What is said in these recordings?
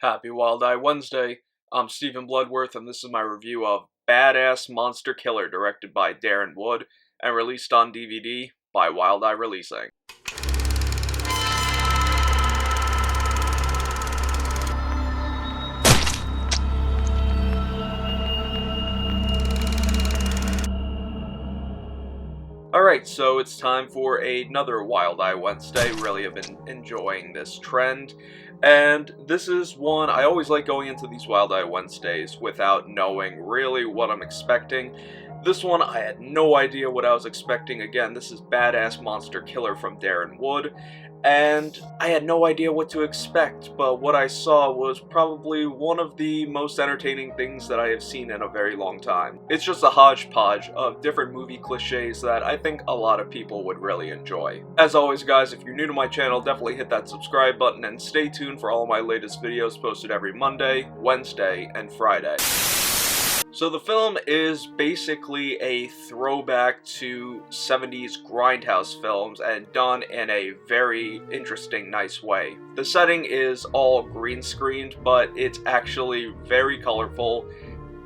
Happy Wild Eye Wednesday. I'm Stephen Bloodworth, and this is my review of Badass Monster Killer, directed by Darren Wood, and released on DVD by Wild Eye Releasing. Alright, so it's time for another Wild Eye Wednesday. Really have been enjoying this trend. And this is one, I always like going into these Wild Eye Wednesdays without knowing really what I'm expecting. This one, I had no idea what I was expecting. Again, this is Badass Monster Killer from Darren Wood. And I had no idea what to expect, but what I saw was probably one of the most entertaining things that I have seen in a very long time. It's just a hodgepodge of different movie cliches that I think a lot of people would really enjoy. As always guys, if you're new to my channel, definitely hit that subscribe button and stay tuned for all of my latest videos posted every Monday, Wednesday, and Friday. So the film is basically a throwback to 70s grindhouse films and done in a very interesting, nice way. The setting is all green screened, but it's actually very colorful,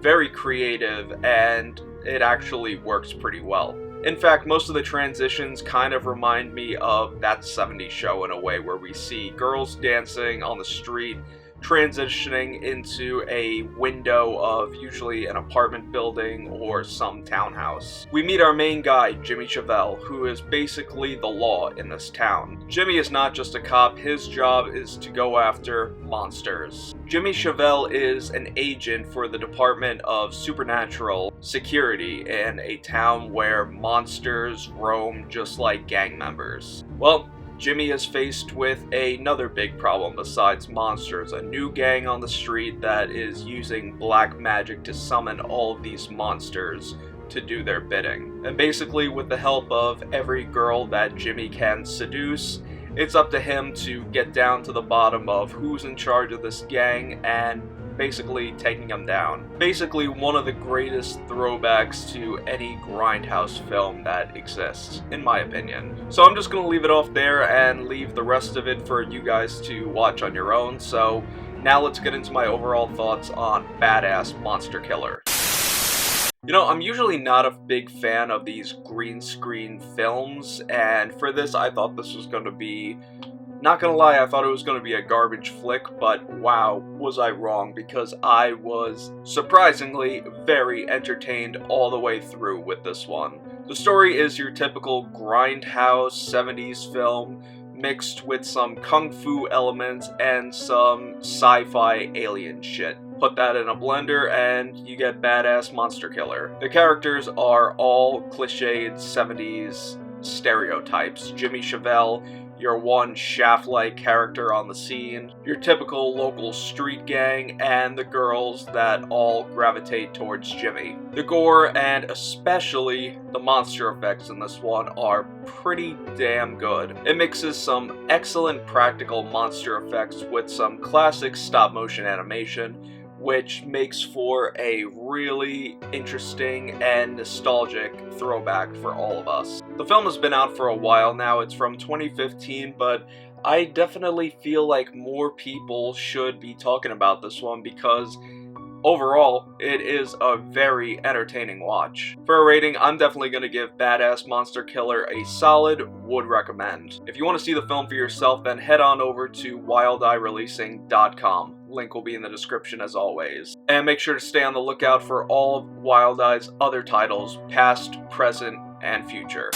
very creative, and it actually works pretty well. In fact, most of the transitions kind of remind me of That 70s Show in a way, where we see girls dancing on the street, transitioning into a window of usually an apartment building or some townhouse. We meet our main guy, Jimmy Chevelle, who is basically the law in this town. Jimmy is not just a cop, his job is to go after monsters. Jimmy Chevelle is an agent for the Department of Supernatural Security in a town where monsters roam just like gang members. Well, Jimmy is faced with another big problem besides monsters, a new gang on the street that is using black magic to summon all of these monsters to do their bidding. And basically, with the help of every girl that Jimmy can seduce, it's up to him to get down to the bottom of who's in charge of this gang and basically taking them down. Basically one of the greatest throwbacks to any grindhouse film that exists, in my opinion. So I'm just gonna leave it off there and leave the rest of it for you guys to watch on your own. So now let's get into my overall thoughts on Badass Monster Killer. You know, I'm usually not a big fan of these green screen films, and for this I thought this was going to be, not gonna lie, I thought it was going to be a garbage flick, but wow, was I wrong, because I was surprisingly very entertained all the way through with this one. The story is your typical grindhouse 70s film, mixed with some kung fu elements and some sci-fi alien shit. Put that in a blender and you get Badass Monster Killer. The characters are all cliched 70s stereotypes. Jimmy Chevelle, your one Shaft-like character on the scene, your typical local street gang, and the girls that all gravitate towards Jimmy. The gore, and especially the monster effects in this one, are pretty damn good. It mixes some excellent practical monster effects with some classic stop-motion animation, which makes for a really interesting and nostalgic throwback for all of us. The film has been out for a while now. It's from 2015, but I definitely feel like more people should be talking about this one because overall, it is a very entertaining watch. For a rating, I'm definitely going to give Badass Monster Killer a solid would recommend. If you want to see the film for yourself, then head on over to wildeyeReleasing.com. Link will be in the description as always. And make sure to stay on the lookout for all of Wild Eye's other titles, past, present, and future.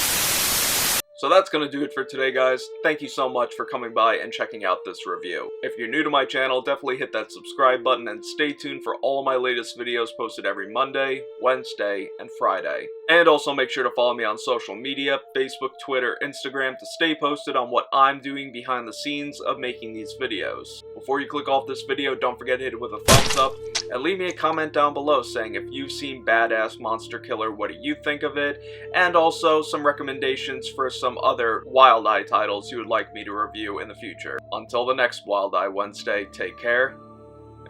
So that's going to do it for today, guys. Thank you so much for coming by and checking out this review. If you're new to my channel, definitely hit that subscribe button and stay tuned for all of my latest videos posted every Monday, Wednesday, and Friday. And also make sure to follow me on social media, Facebook, Twitter, Instagram, to stay posted on what I'm doing behind the scenes of making these videos. Before you click off this video, don't forget to hit it with a thumbs up, and leave me a comment down below saying if you've seen Badass Monster Killer, what do you think of it, and also some recommendations for some other Wild Eye titles you would like me to review in the future. Until the next Wild Eye Wednesday, take care,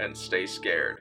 and stay scared.